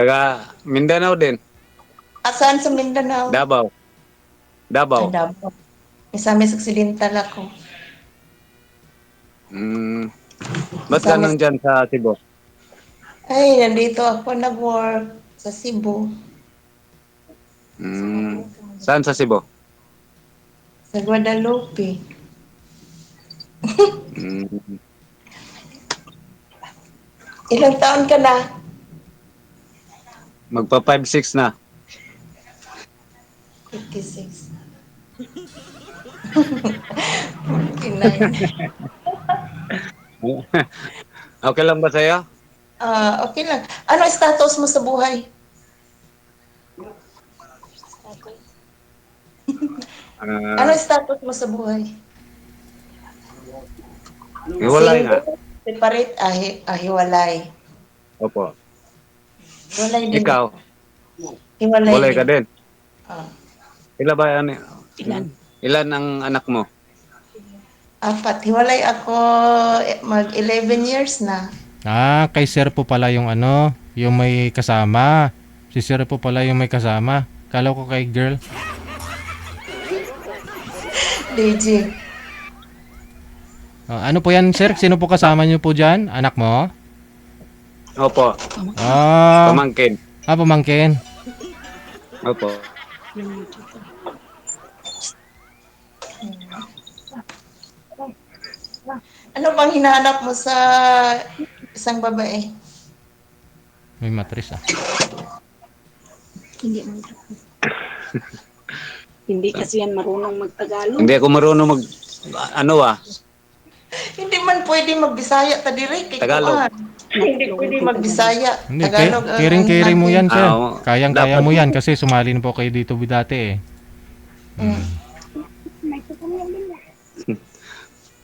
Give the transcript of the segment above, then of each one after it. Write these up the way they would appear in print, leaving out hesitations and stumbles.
Taga Mindanao din. Asaan sa Mindanao? Davao. Ay, Davao. Davao. Misamis Occidental ako. Hmm. Ba't Misamis. ganun dyan sa Cebu? Ay, nandito ako nag-work sa Cebu. Hmm. Saan sa Cebu? Sa Guadalupe. Hmm. Ilang taon ka na? Magpa 5-6 na. 56. 49. Okay lang ba sa'yo? Okay lang. Ano status mo sa buhay? Ano Ah, status mo sa buhay? hiwalay nga. Single, separate, hiwalay. Opo. Hiwalay din Ikaw, ako. Hiwalay hiwalay ka din. din. Ah, Ilan ba yan? Ilan ang anak mo? apat. Hiwalay ako mag 11 years na. Kay Sir po pala yung ano, yung may kasama. Si Sir po pala yung may kasama. Kala ko kay girl. DJ. Ano po yan, Sir? Sino po kasama niyo po dyan? Anak mo? Opo. Ah, Pamangkin. Pamangkin. Opo. Ano bang hinahanap mo sa isang babae? May matris ah. Hindi man. Hindi kasi yan marunong magtagalog. Hindi ako marunong ano Hindi man pwede magbisaya ta dire kay Tagalog. kuan. Hindi pwede magbisaya. Hindi, Tagalog ang kiring-kiring mo natin. yan, Sir. Oo. Kayang-kaya Dapat. mo yan kasi sumali na po kayo dito dati eh. Mm.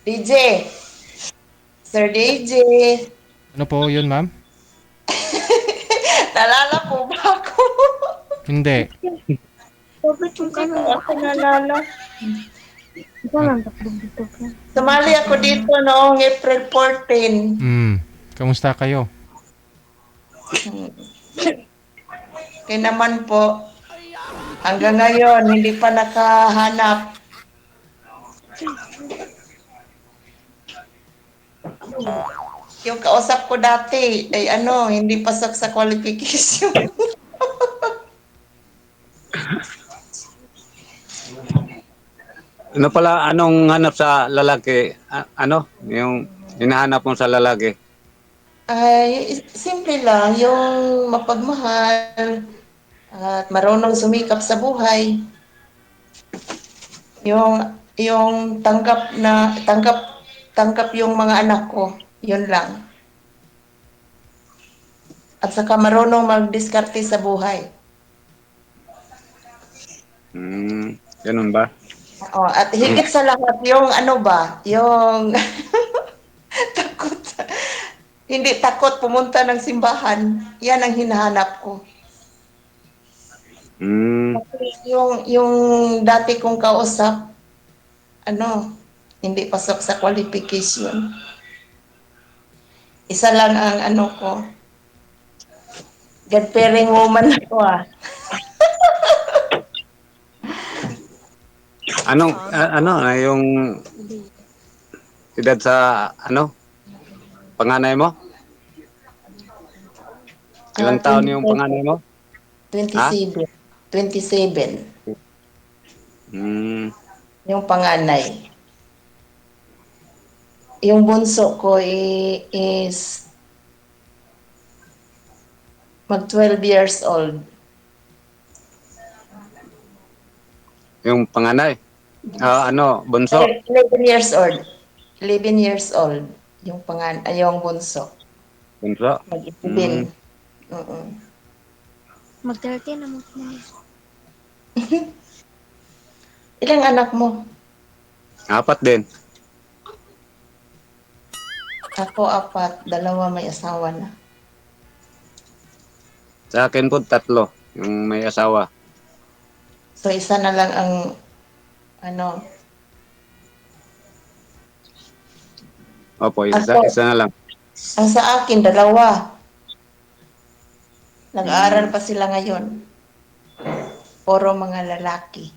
DJ. Sir DJ. Ano po yun, ma'am? Nalala po ba ako? Hindi. Bakit yung Hindi ko ako nalala. Ikaw lang tatlong dito ka. Sumali ako dito noong April 14. Kamusta kayo? Kaya naman po, hanggang ngayon, hindi pa nakahanap. Yung kausap ko dati, ay ano, hindi pasok sa qualification. Ano pala, anong hanap sa lalaki? Ano? Yung hinahanap mo sa lalaki? Ay, simple lang, yung mapagmahal at marunong sumikap sa buhay. Yung tanggap yung mga anak ko. Yun lang. At saka marunong magdiskarte sa buhay. Ganun ba? Oh, at higit sa lahat, yung ano ba, yung takot, hindi takot pumunta ng simbahan. Yan ang hinahanap ko. Hmm. Kasi yung dati kong kausap, ano, hindi pasok sa qualification. Isa lang ang ano ko, God-fearing woman ako ah. Anong, yung edad sa, panganay mo? Ilang taon yung 27, panganay mo? Ha? 27, 27, Hmm. yung panganay. Yung bunso ko is mag 12 years old. Yung panganay? Bunso? 11 years old. 11 years old. Yung bunso. Bunso? Hmm. Mag-11. Oo. Mag-30 na mo. Ilang anak mo? Apat din. Ako apat, dalawa may asawa na. Sa akin po, 3. Yung may asawa. So isa na lang ang ano, Opo, ako, isa na lang. ang sa akin dalawa. Nag-aaral pa sila ngayon. Puro mga lalaki.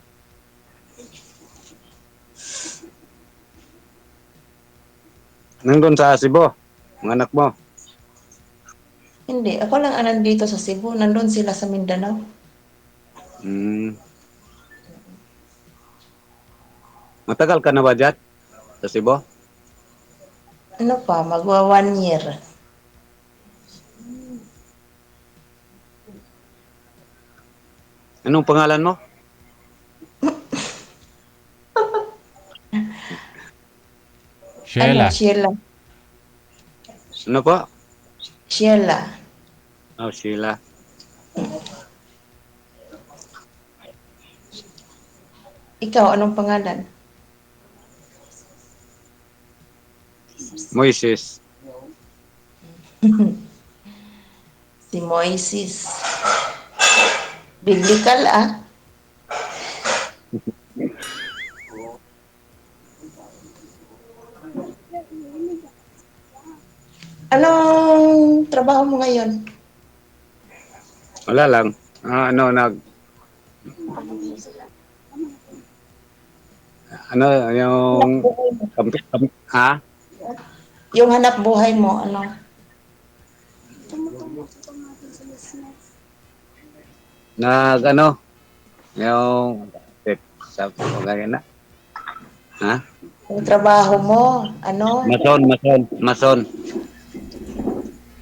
Nandun sa Cebu, mga anak mo. Hindi, ako lang ang nandito sa Cebu. Nandun sila sa Mindanao. Hmm. Matagal ka na ba dyan? Sa Cebu? Ano pa, magwa 1 year. Anong pangalan mo? Ano, Sheila. Sheila. Ano po? Sheila. Oh, Sheila. Ikaw, anong pangalan? Moises. Si Moises. Biblical ah. Anong trabaho mo ngayon? Wala lang. Ano, ano, yung, ha? Yung hanap buhay mo, ano? Ano, yung, sa, kagaya na. Ha? Yung trabaho mo, ano? Mason.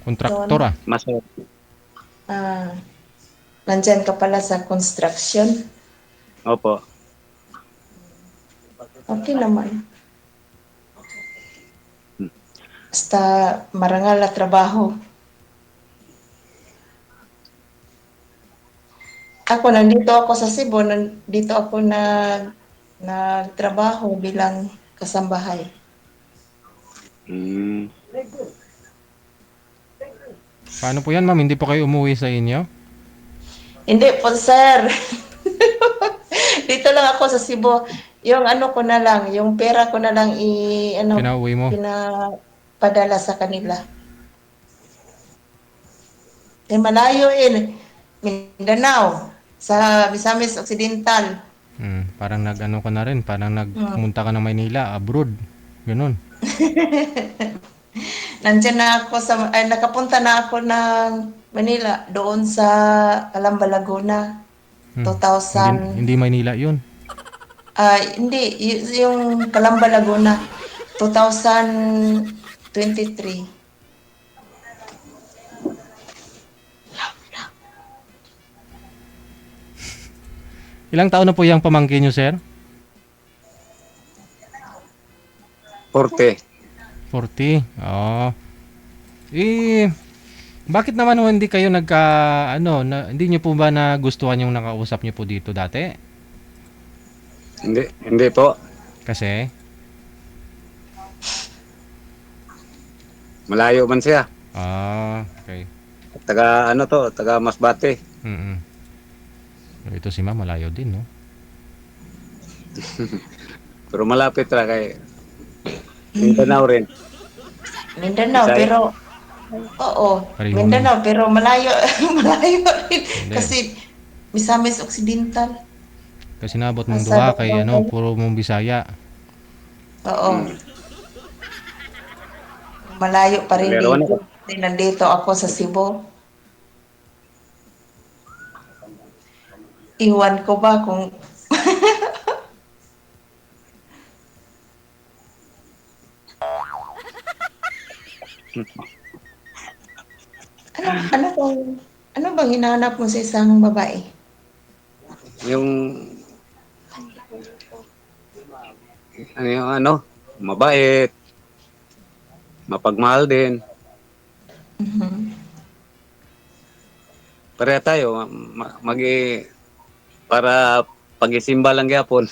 Kontraktor ah. Mason. Ah, nandyan ka pala sa construction. Opo. Okay naman. Basta marangal na trabaho. Ako, nandito ako sa Cebu, nandito ako nagtrabaho bilang kasambahay. Hmm. Paano po yan, ma'am? Hindi po kayo umuwi sa inyo? Hindi po, sir. Dito lang ako sa Cebu. Yung ano ko na lang, yung pera ko na lang Pinauwi mo? pinapadala sa kanila. Malayo Mindanao, sa Misamis Occidental. Parang nag-ano ka na rin. Parang nagpunta ka ng Maynila, abroad. Ganun. Nandiyan na ako nakapunta na ako ng Manila, doon sa Calamba, Laguna. Hindi, 2000, hindi Maynila yun. hindi, yung Calamba, Laguna, 2023. Ilang taon na po yung pamangkin nyo, sir? 40. 40. Oo. Bakit naman ho hindi kayo hindi nyo po ba nagustuhan yung nakausap nyo po dito dati? Hindi po. Kasi? Malayo man siya. Okay. Taga Masbate. Ito si ma'am, malayo din, no? Pero malapit ra kay Mindanao rin. Mindanao, Bisaya. pero oo, Pareho Mindanao, pero malayo, malayo rin. Hindi. Kasi Misamis Occidental. Kasi nabot mong Asa duha daw kay ba? puro mong Bisaya. Oo. Malayo pa rin Pero ano? dito. Kasi nandito ako sa Cebu. Iwan ko ba kung ano bang hinahanap mo sa isang babae? Yung mabait, mapagmahal din. Mhm. Pareha tayo, para pagisimba lang gyapon.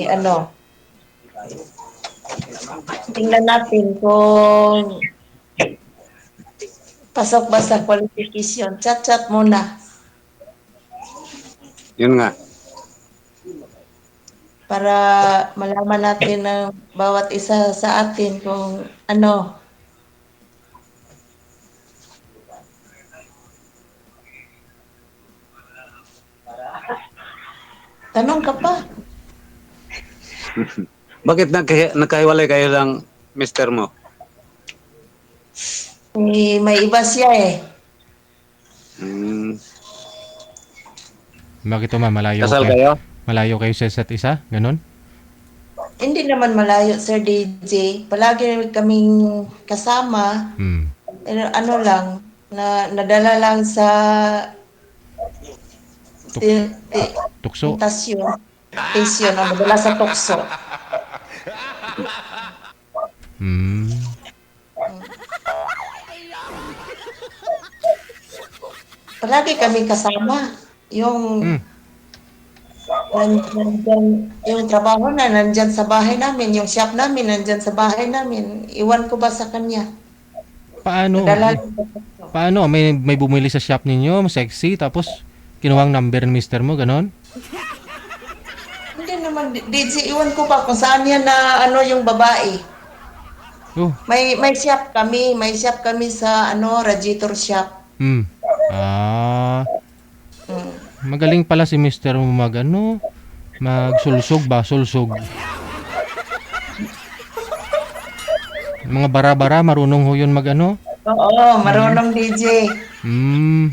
Ano? Tingnan natin kung pasok ba sa qualification. Chat-chat muna. Yun nga. para malaman natin ng bawat isa sa atin kung ano. Tanong ka pa. Bakit nagkahiwalay kayo lang mister mo? May iba siya eh. Hmm. Bakit ma'am, Kasal kayo? malayo kayo sa isa't isa? Ganon? Hindi naman malayo, Sir DJ. Palagi kaming kasama. Hmm. Ano lang, nadala lang sa Tuk- ti- ti- tukso. tentasyon. Tentasyon, nadala sa tukso. Hmm. Palagi kaming kasama. Yung Hmm. nandyan, yung trabaho na nandyan sa bahay namin, yung shop namin nandyan sa bahay namin. Iwan ko ba sa kanya? Paano? Nadala lang sa tukso. Paano? May bumili sa shop ninyo, sexy, tapos kinuha ang number ng mister mo, ganon? Hindi naman, DJ, iwan ko ba kung saan yan na ano yung babae. Oh. May shop kami sa ano, radiator shop. Hmm. Ah, Mm. magaling pala si mister mo magsulsog ba? Sulsog. Mga bara-bara, marunong ho yun Oo, marunong DJ. Hmm.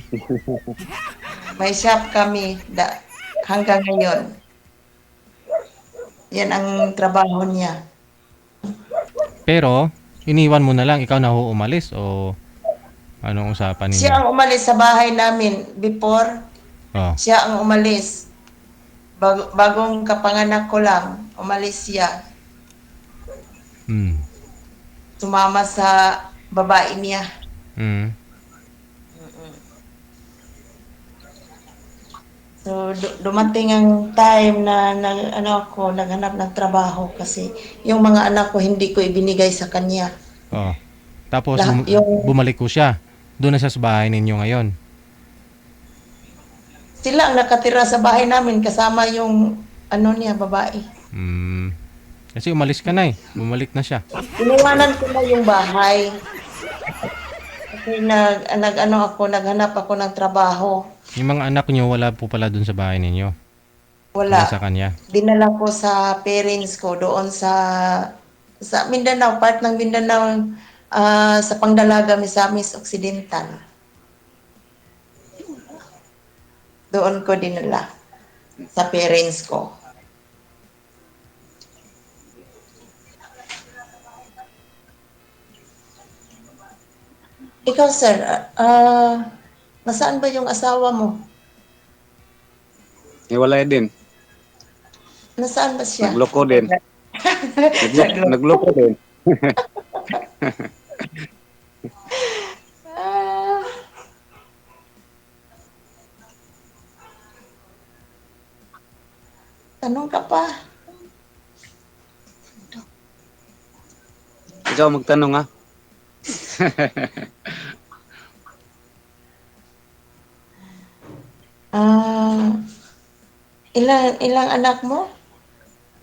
May shop kami hanggang ngayon. Yan ang trabaho niya. Pero, iniwan mo na lang, ikaw na ho umalis o anong usapan ninyo? Siya ang umalis sa bahay namin before. Oh. Siya ang umalis. Bagong kapanganak ko lang, umalis siya. Hmm. Sumama sa babae niya. Hmm. So, dumating ang time na naghanap ng trabaho kasi yung mga anak ko hindi ko ibinigay sa kanya. Oh. Tapos bumalik ko siya. Doon na siya sa bahay ninyo ngayon. Sila ang nakatira sa bahay namin kasama yung babae. Hmm. Kasi umalis ka na eh. Bumalik na siya. Iniwanan ko na yung bahay. Kasi naghanap ako ng trabaho. Yung mga anak niyo wala po pala doon sa bahay ninyo. Wala. Sa kanya. Dinala ko sa parents ko doon sa Mindanao, part ng Mindanao, sa Pangdalaga, Misamis Occidental. Doon ko dinala sa parents ko. Ikaw, sir, nasaan ba yung asawa mo? Hiwalay din. Nasaan ba siya? Nagloko din. Nagloko din. Ah. Tanong ka pa. Ikaw magtanong ha. Ilang anak mo?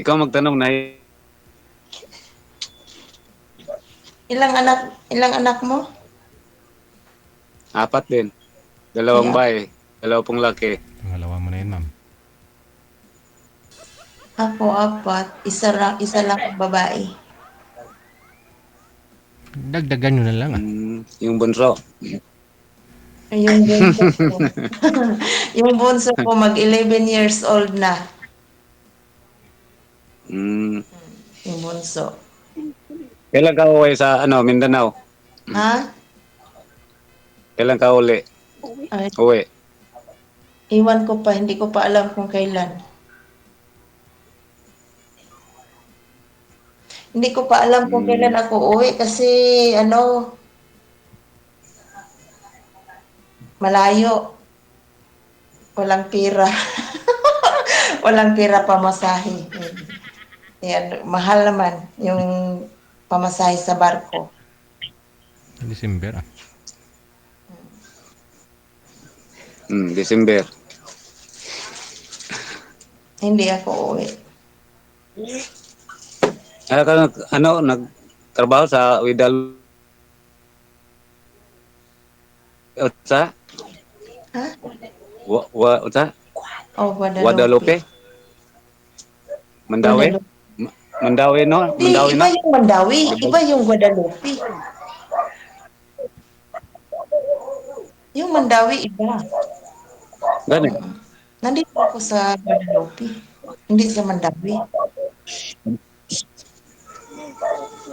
Ikaw magtanong na. Ilang anak mo? 4 din. 2 Yeah. bae. 2 pong laki. Pangalawa mo na yun, ma'am. Ako 4. Isa lang ang babae. Dagdagan nyo na lang ah. Yung bunso. Yung bunso ko. Yung bunso ko mag 11 years old na. Yung bunso. Kailan ka uwi sa Mindanao? Ha? Kailan ka uli? Ay, Uwi. iwan ko pa. Hindi ko pa alam kung kailan. Hindi ko pa alam kung kailan ako uwi kasi malayo. Walang pira. Walang pira pamasahe. Yan, mahal naman yung pamasahe sa barko. December ah. December. Hindi ako uwi. Ano, nagtrabaho sa Widal sa Ha? sa Oh, Guadalupe. Guadalupe, Mandawi. Guadalupe. Mandawi no, Di, Mandawi iba na. yung Mandawi. Di ba? Iba yung Guadalupe. Yung Mandawi, iba. Gani. Nandito ako sa Guadalupe. Hindi sa Mandawi.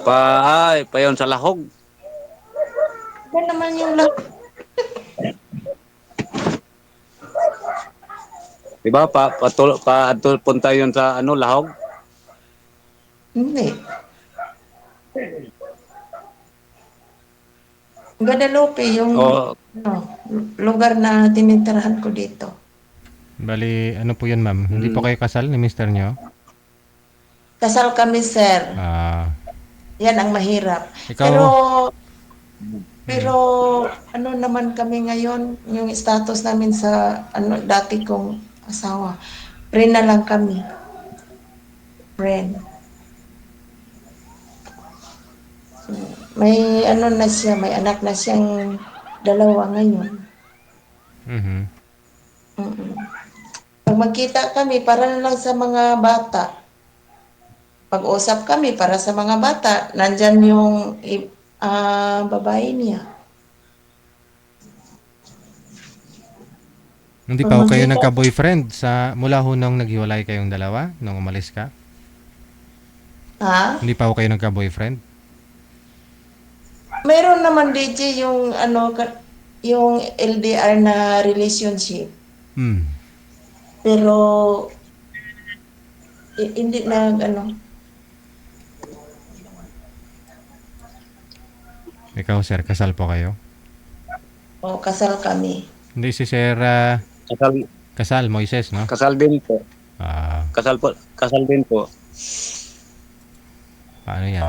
Pa yon sa Lahog. Iba naman yung lahat. Di ba? Punta yon sa ano, Lahog. Hindi. Guadalupe, yung O ano, lugar na tinitirahan ko dito. Bali, ano po yun, ma'am? Hindi po kayo kasal ni mister nyo? Kasal kami, sir. Ah, Yan ang mahirap. ikaw, Pero ano naman kami ngayon, yung status namin sa ano dati kong asawa. Friend na lang kami. Friend. May ano na siya, may anak na siyang dalawa ngayon. mhm. Mm-mm. Pag magkita kami, para na lang sa mga bata. Pag-usap kami para sa mga bata, nandyan yung babae niya. Hindi Pag pa ho kayo magkita, nagka-boyfriend mula ho nung naghiwalay kayong dalawa, nung umalis ka? ha? Hindi pa ho kayo nagka-boyfriend? Meron naman DJ yung ano yung LDR na relationship. Hmm. Pero hindi na ano. Ikaw, sir, kasal po kayo? O kasal kami. Hindi si Sir kasal, Kasal, Moises, no? kasal din po. Ah, Kasal din po. paano yan?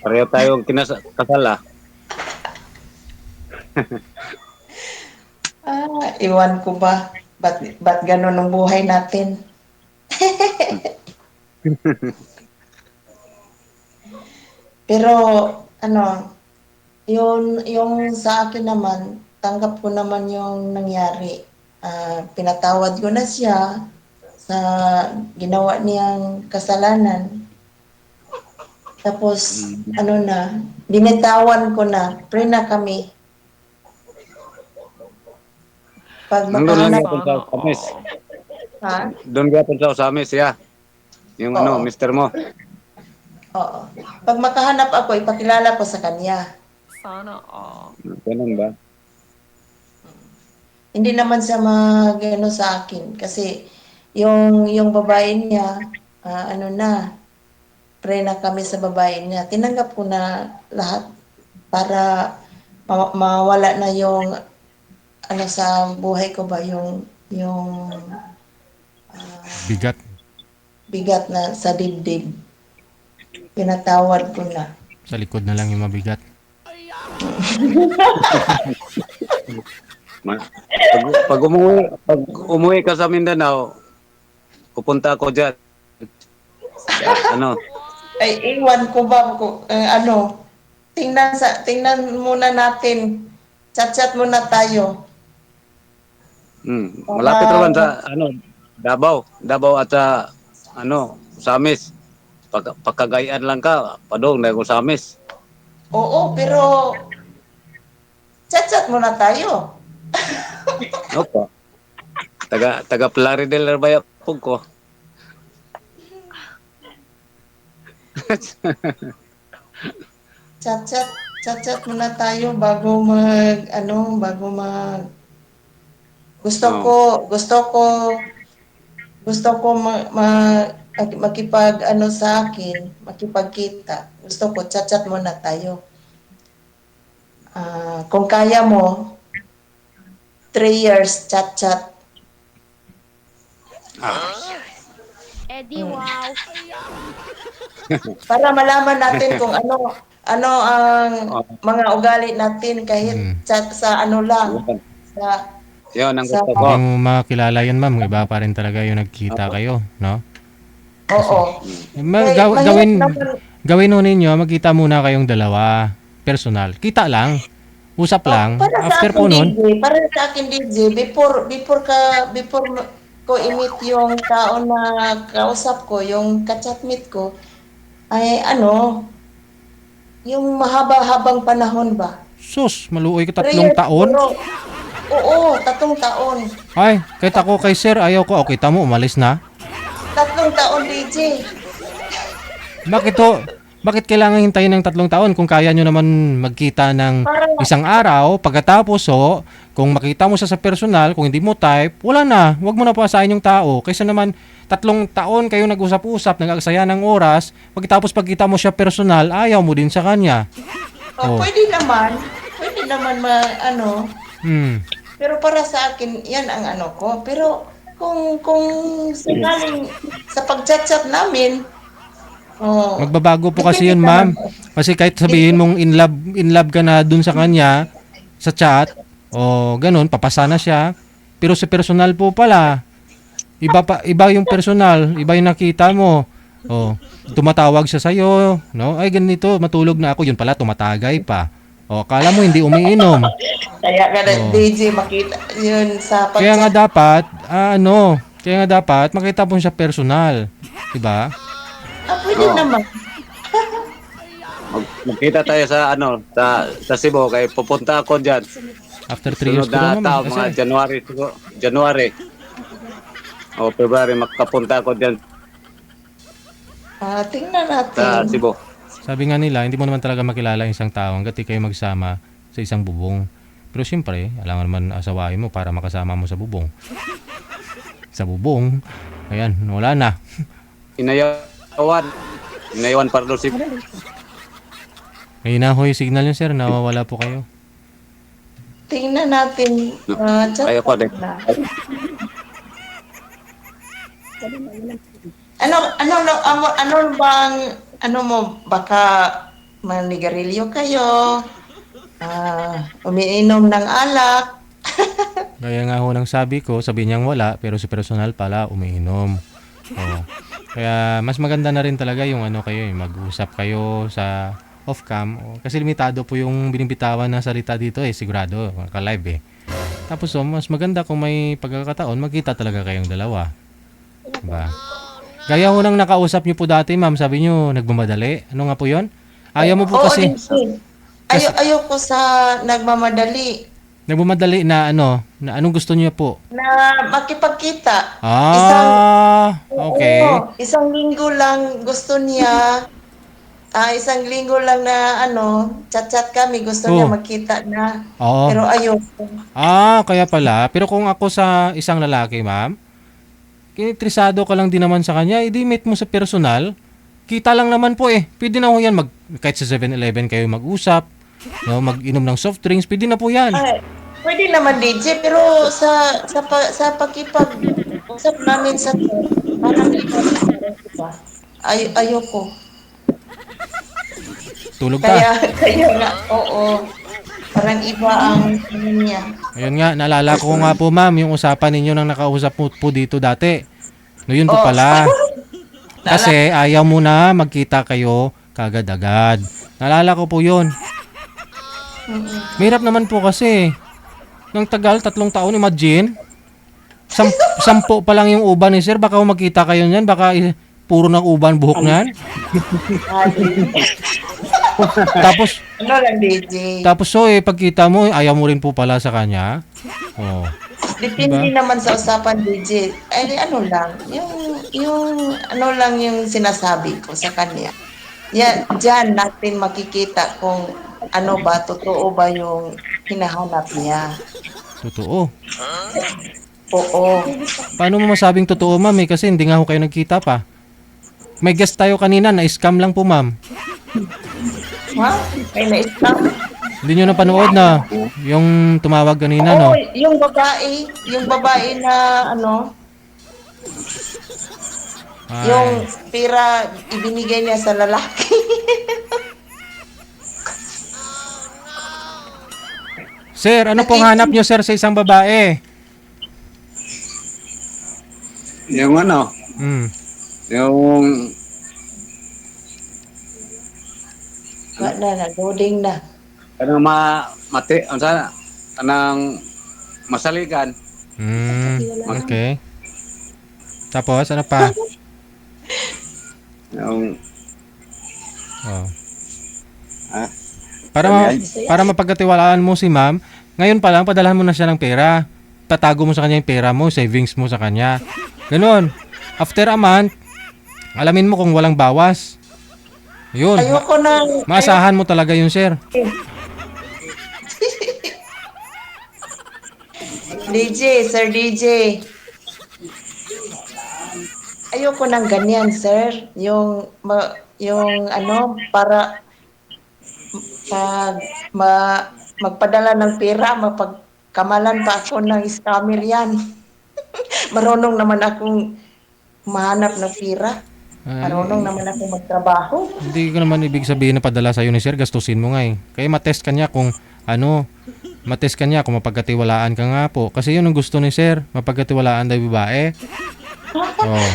Pareho tayong kasal ah. Iwan ko ba? Ba't ganun ang buhay natin? Pero ano, yung sa akin naman, tanggap ko naman yung nangyari. Pinatawad ko na siya sa ginawa niyang kasalanan. Tapos, ano na, binitawan ko na, pre na kami. Pag Nandun lang makahanap, yapon sa Usamis. ha? Doon yapon sa Usamis, ya. Yung ano, Oo, mister mo. oo. Pag makahanap ako, ipakilala ko sa kanya. Ganun ba? Hindi naman siya magano sa akin kasi yung babae niya, ano na, pre na kami sa babae niya. Tinanggap ko na lahat para mawala na yung ano sa buhay ko ba yung Bigat. bigat na sa dibdib. Pinatawad ko na. Sa likod na lang yung mabigat. Pag umuwi ka sa Mindanao, pupunta ako diyan. Ano? Ay, iwan ko ba ko ano, tingnan muna natin. Chat-chat muna tayo. Malapit Para naman sa ano, Davao at sa ano, Usamis. Pagkagayaan lang ka, padong na Usamis. oo, pero chat-chat muna tayo. Opo. Taga Plaridel ba yung pug ko? Chat-chat muna tayo bago mag gusto Oh. ko gusto ko gusto ko makipag ano sa akin, makipagkita. Gusto ko chat-chat muna tayo. Kung kaya mo 3 years chat-chat. Eddie, wow. Para malaman natin kung ano ang Oh. mga ugali natin kahit Hmm. chat sa ano lang sa Yun ang Sa, gusto Hindi ko. mo makilala yun, ma'am. Iba pa rin talaga yung nagkita kayo, no? oo. Gawin, Mahirap naman. gawin nun ninyo, magkita muna kayong dalawa. Personal. Kita lang. Usap lang. Para sa After akin, po nun, DJ, para sa akin, DJ, before ko i-meet yung tao na kausap ko, yung ka-chatmate ko, ay ano, yung mahaba-habang panahon ba? sus, maluoy ka 3 3 years taon. siguro. Oo, 3 taon. Ay, kahit ako kay sir, ayaw ko. O, kita mo, umalis na. 3 taon, DJ. Bakit to? Bakit kailangan hintayin ng 3 taon kung kaya nyo naman magkita ng Para, isang araw, pagkatapos kung makita mo siya sa personal, kung hindi mo type, wala na. Huwag mo na pasahin yung tao. Kaysa naman 3 taon kayo nag-usap-usap, nag-aksaya ng oras, pagkatapos pagkita mo siya personal, ayaw mo din sa kanya. Oh. pwede naman ano, Hmm. pero para sa akin, yan ang ano ko. Pero kung sakaling sa pag-chat-chat namin, oh, Magbabago po kasi depende yun, ma'am. naman. Kasi kahit sabihin mong in love ka na dun sa kanya, sa chat, o ganun, papasa na siya. Pero sa personal po pala, iba yung personal, iba yung nakita mo. O, tumatawag siya sa'yo, no? Ay, ganito, matulog na ako. Yun pala, tumatagay pa. O, akala mo hindi umiinom. Kaya ka na, Oh. DJ, makita yun sa Kaya nga pag-chat. dapat, kaya nga dapat, makita po siya personal. Diba? Pwede Oo. naman. Magkita tayo sa sa Cebu kay pupunta ako diyan. After 3 years Sunod ko na naman. taon, mga Kasi, January siguro. January. O February makapunta ako diyan Tingnan sa natin. Cebu. sabi nga nila, hindi mo naman talaga makilala yung isang tao hanggat di kayo magsama sa isang bubong. Pero siyempre, alam naman asawain mo para makasama mo sa bubong. Sa bubong, ayan, wala na. Inayawan para doon si May inahoy signal yun, sir, nawawala po kayo. Tingnan natin. Chat Ayaw ko din. na. Ano bang, ano mo, baka manigarilyo kayo, umiinom ng alak. Kaya nga ho nang sabi ko, sabi niyang wala, pero si personal pala, umiinom. Oo. Kaya mas maganda na rin talaga yung kayo, yung mag-usap kayo sa off-cam. Kasi limitado po yung binibitawan na salita dito sigurado, ka-live Tapos mas maganda kung may pagkakataon, magkita talaga kayong dalawa. Diba? Gaya ho nang nakausap niyo po dati, ma'am, sabi niyo nagmamadali. Ano nga po yon? Ayaw mo po Oo, kasi, din. Ayoko sa nagmamadali nagmamadali na na anong gusto niyo po? na makipagkita. Okay. Oo, isang linggo lang gusto niya. Isang linggo lang na chat-chat kami. Gusto niya Oh. magkita na. Oo. Pero ayoko. Kaya pala. Pero kung ako sa isang lalaki, ma'am, kinitrisado ka lang din naman sa kanya, edi meet mo sa personal, kita lang naman po Pwede na ho yan, kahit sa 7-Eleven kayo mag-usap, no, mag-inom ng soft drinks, pwede na po yan. Ay, pwede naman DJ, pero sa pakipag-usap namin sa parang iba. Ayoko. Tulog ka. Kaya nga, oo. Parang iba ang niya. Ayun nga, naalala ko nga po, ma'am, yung usapan ninyo nang nakausap mo po dito dati. No, yun po Oh. pala. Kasi ayaw mo na magkita kayo kagad-agad. Naalala ko po yun. Mahirap naman po kasi. Nang tagal, 3 taon, imagine. 10 pa lang yung uban ni sir. Baka magkita kayo niyan. Baka puro ng uban buhok niyan. Tapos, Ano lang DJ? pagkita mo, ayaw mo rin po pala sa kanya. Oh. Depende naman sa usapan DJ. Ay, ano lang, yung ano lang yung sinasabi ko sa kanya. Yan, diyan natin makikita kung ano ba, totoo ba yung hinahanap niya. Totoo. Oo. Paano mo masabing totoo, ma'am? Kasi hindi nga ho kayo nagkita pa. May guest tayo kanina, na-scam lang po, ma'am. Ha? Ay, na-scam? Hindi nyo napanood na yung tumawag kanina, no? Oo, yung babae na Ay. yung pira ibinigay niya sa lalaki. Sir, ano pong hanap nyo, sir, sa isang babae? Yung ano, Hmm. yung Loading na. kanang mati, ano sana, kanang masaligan. Hmm. Okay. Tapos, ano pa? Yung, Oh. ah, Para, para mapagkatiwalaan mo si ma'am, ngayon pa lang, padalhan mo na siya ng pera. Tatago mo sa kanya yung pera mo, savings mo sa kanya. Ganon. After a month, alamin mo kung walang bawas. Yun. Ayoko na. Maasahan mo talaga yun, sir. Sir DJ. Ayoko ng ganyan, sir. Yung ano, para pag magpadala ng pera, mapagkamalan pa ako ng scammer yan. Marunong naman akong mahanap ng pera. Marunong naman akong magtrabaho. Hindi ko naman ibig sabihin na padala sa'yo ni sir, gastusin mo nga eh. Kaya matest ka niya kung ano, matest ka niya kung mapagkatiwalaan ka nga po. Kasi yun ang gusto ni sir, mapagkatiwalaan daw babae. Oh,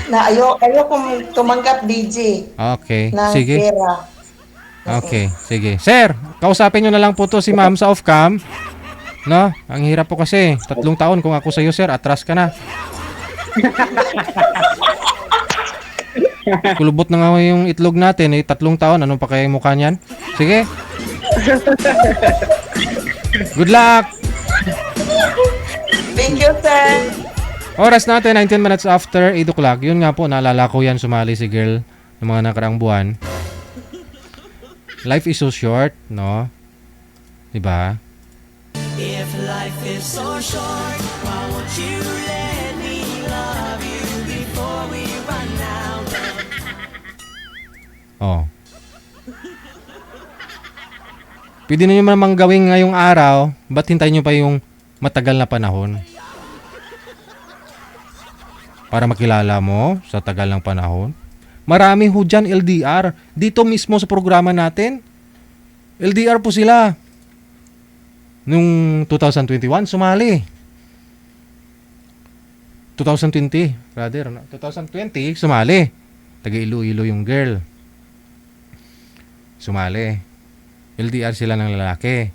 Ayoko tumanggap, DJ, okay. ng Sige. pera. Okay, sige. Sir, kausapin nyo na lang po to si ma'am sa off-cam. No? Ang hirap po kasi. 3 taon kung ako sa'yo, sir. Atras ka na. Kulubot na nga yung itlog natin. 3 taon. Anong pa kaya yung mukha niyan? Sige. Good luck! Thank you, sir. Oras natin, 19 minutes after 8 o'clock. Yun nga po, naalala ko yan, sumali si girl ng mga nakaraang buwan. Life is so short, no? Diba? If life is so short, why won't you let me love you before we run out? Oh. Pwede na nyo namang gawin ngayong araw, ba't hintayin nyo pa yung matagal na panahon? Para makilala mo sa tagal ng panahon. Marami ho dyan LDR. Dito mismo sa programa natin, LDR po sila. Nung 2021, sumali. 2020, rather, 2020, sumali. Taga Iloilo yung girl. Sumali. LDR sila ng lalaki.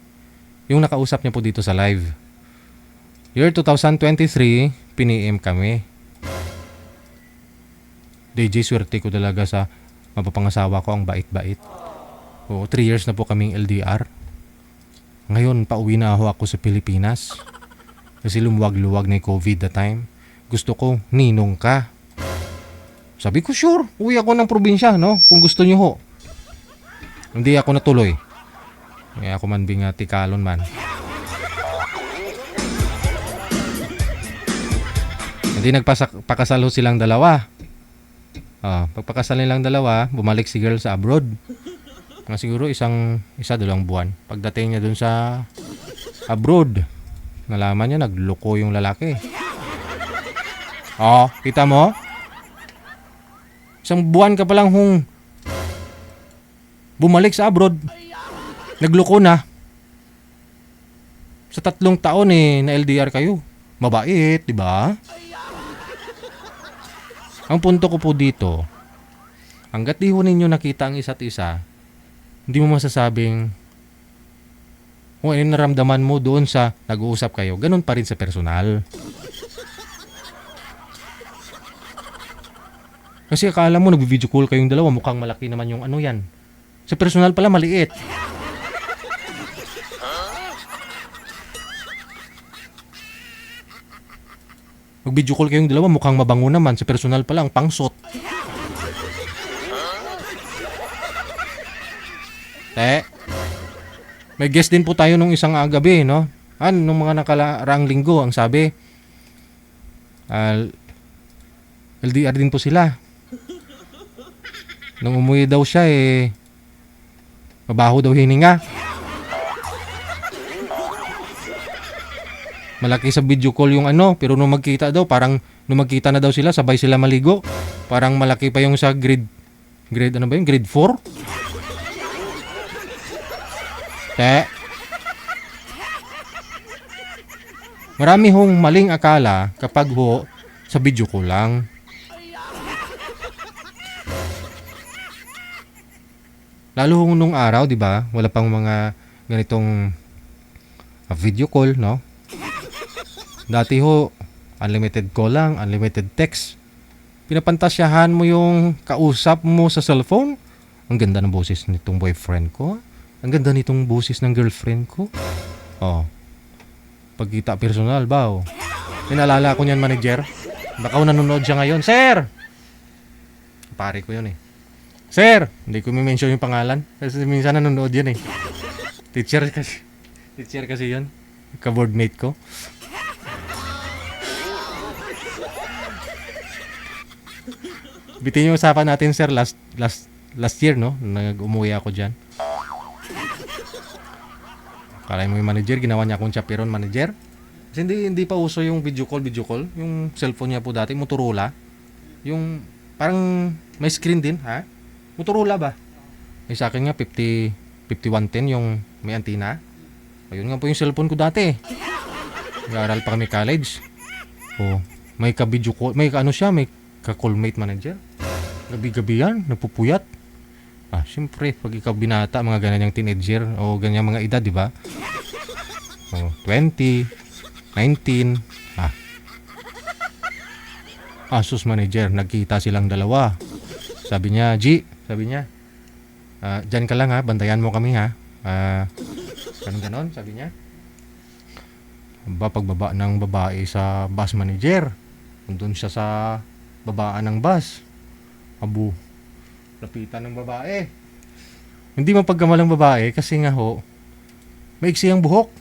Yung nakausap niya po dito sa live. Year 2023, piniem kami. DJ, swerte ko talaga sa mapapangasawa ko, ang bait-bait. Oo, 3 years na po kaming LDR. Ngayon, pauwi na ako sa Pilipinas. Kasi lumuwag-luwag na yung COVID that time. Gusto ko, ninong ka. Sabi ko, sure, uwi ako ng probinsya, no? Kung gusto nyo ho. Hindi ako natuloy. Kaya ako man bingati kalon man. Hindi nagpakasal ho silang dalawa. Pagpakasal nilang dalawa, bumalik si girl sa abroad. Siguro dalawang buwan. Pagdating niya dun sa abroad, nalaman niya nagloko yung lalaki. Kita mo? 1 buwan ka pa lang bumalik sa abroad. Nagloko na. Sa 3 taon na LDR kayo. Mabait, di ba? Ang punto ko po dito, hanggat di ho ninyo nakita ang isa't isa, hindi mo masasabing kung ano naramdaman mo doon sa nag-uusap kayo, ganun pa rin sa personal. Kasi akala mo nag-video call kayong dalawa, mukhang malaki naman yung ano yan. Sa personal pala maliit. Mag-video call kayong dalawa, mukhang mabango naman. Sa personal pa lang, pangsot. May guest din po tayo nung isang gabi, no? Nung mga nakaraang linggo, ang sabi, LDR din po sila. Nung umuwi daw siya, mabaho daw hininga. Malaki sa video call yung pero nung magkita daw, parang nung magkita na daw sila, sabay sila maligo. Parang malaki pa yung sa grade 4? Marami hong maling akala kapag sa video call lang. Lalo nung araw, 'di ba? Wala pang mga ganitong video call, no? Dati ho, unlimited call lang, unlimited text. Pinapantasyahan mo yung kausap mo sa cellphone. Ang ganda ng boses nitong boyfriend ko. Ang ganda nitong boses ng girlfriend ko. Oh. Pagkita personal ba? Oh. Pinalala ko niyan, manager. Baka nanonood siya ngayon. Sir! Pare ko yun eh. Sir! Hindi ko mention yung pangalan. Kasi minsan nanonood yun eh. Teacher kasi yun. Ka-boardmate ko. Bitin yung usapan natin, sir, last year, no? Nag-umuwi ako dyan. Kala mo yung manager, ginawa niya akong chaperon manager. Kasi hindi pa uso yung video call. Yung cellphone niya po dati, Motorola. Yung parang may screen din, ha? Motorola ba? Eh, sa akin nga, 5110 yung may antenna. Ayun nga po yung cellphone ko dati. Nag-aaral pa kami college. Oh, may ka-video call, may ka-callmate manager. Gabi-gabi yan, napupuyat. Siyempre, pag ikaw binata, mga ganyan teenager o ganyan mga edad, di ba? 20, 19, sus manager, nagkita silang dalawa. Sabi niya, dyan ka lang ha, bantayan mo kami ha. Ganon, sabi niya. Pagbaba ng babae sa bus manager, nandun siya sa babaan ng bus. Lapitan ng babae. Hindi mapagkamalang babae kasi nga ho, maiksi ang buhok.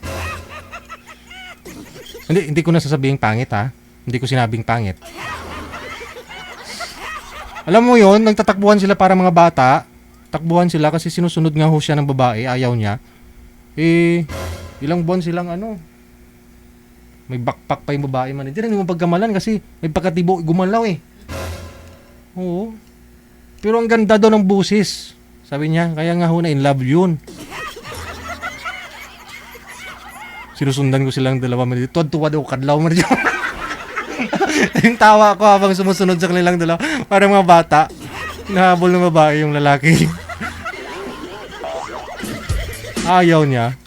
Hindi ko nasasabing pangit ha. Hindi ko sinabing pangit. Alam mo yon, nagtatakbuhan sila para mga bata. Takbuhan sila kasi sinusunod nga ho siya ng babae, ayaw niya. Ilang buwan silang may backpack pa yung babae manager. Hindi mo pagkamalan kasi may pagkatibo, gumalaw eh. Oo. Pero ang ganda daw ng busis. Sabi niya, kaya nga ho na in love yun. Sinusundan ko silang dalawa manager. Tuwa daw kadlaw manager. Yung tawa ko habang sumusunod sa kanilang dalawa. Parang mga bata. Nahabol ng babae yung lalaki. Ayaw niya.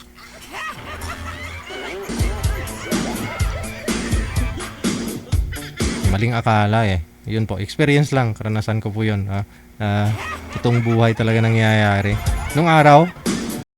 Maling akala eh. Yun po, experience lang. Karanasan ko po yun. Itong buhay talaga nangyayari. Nung araw,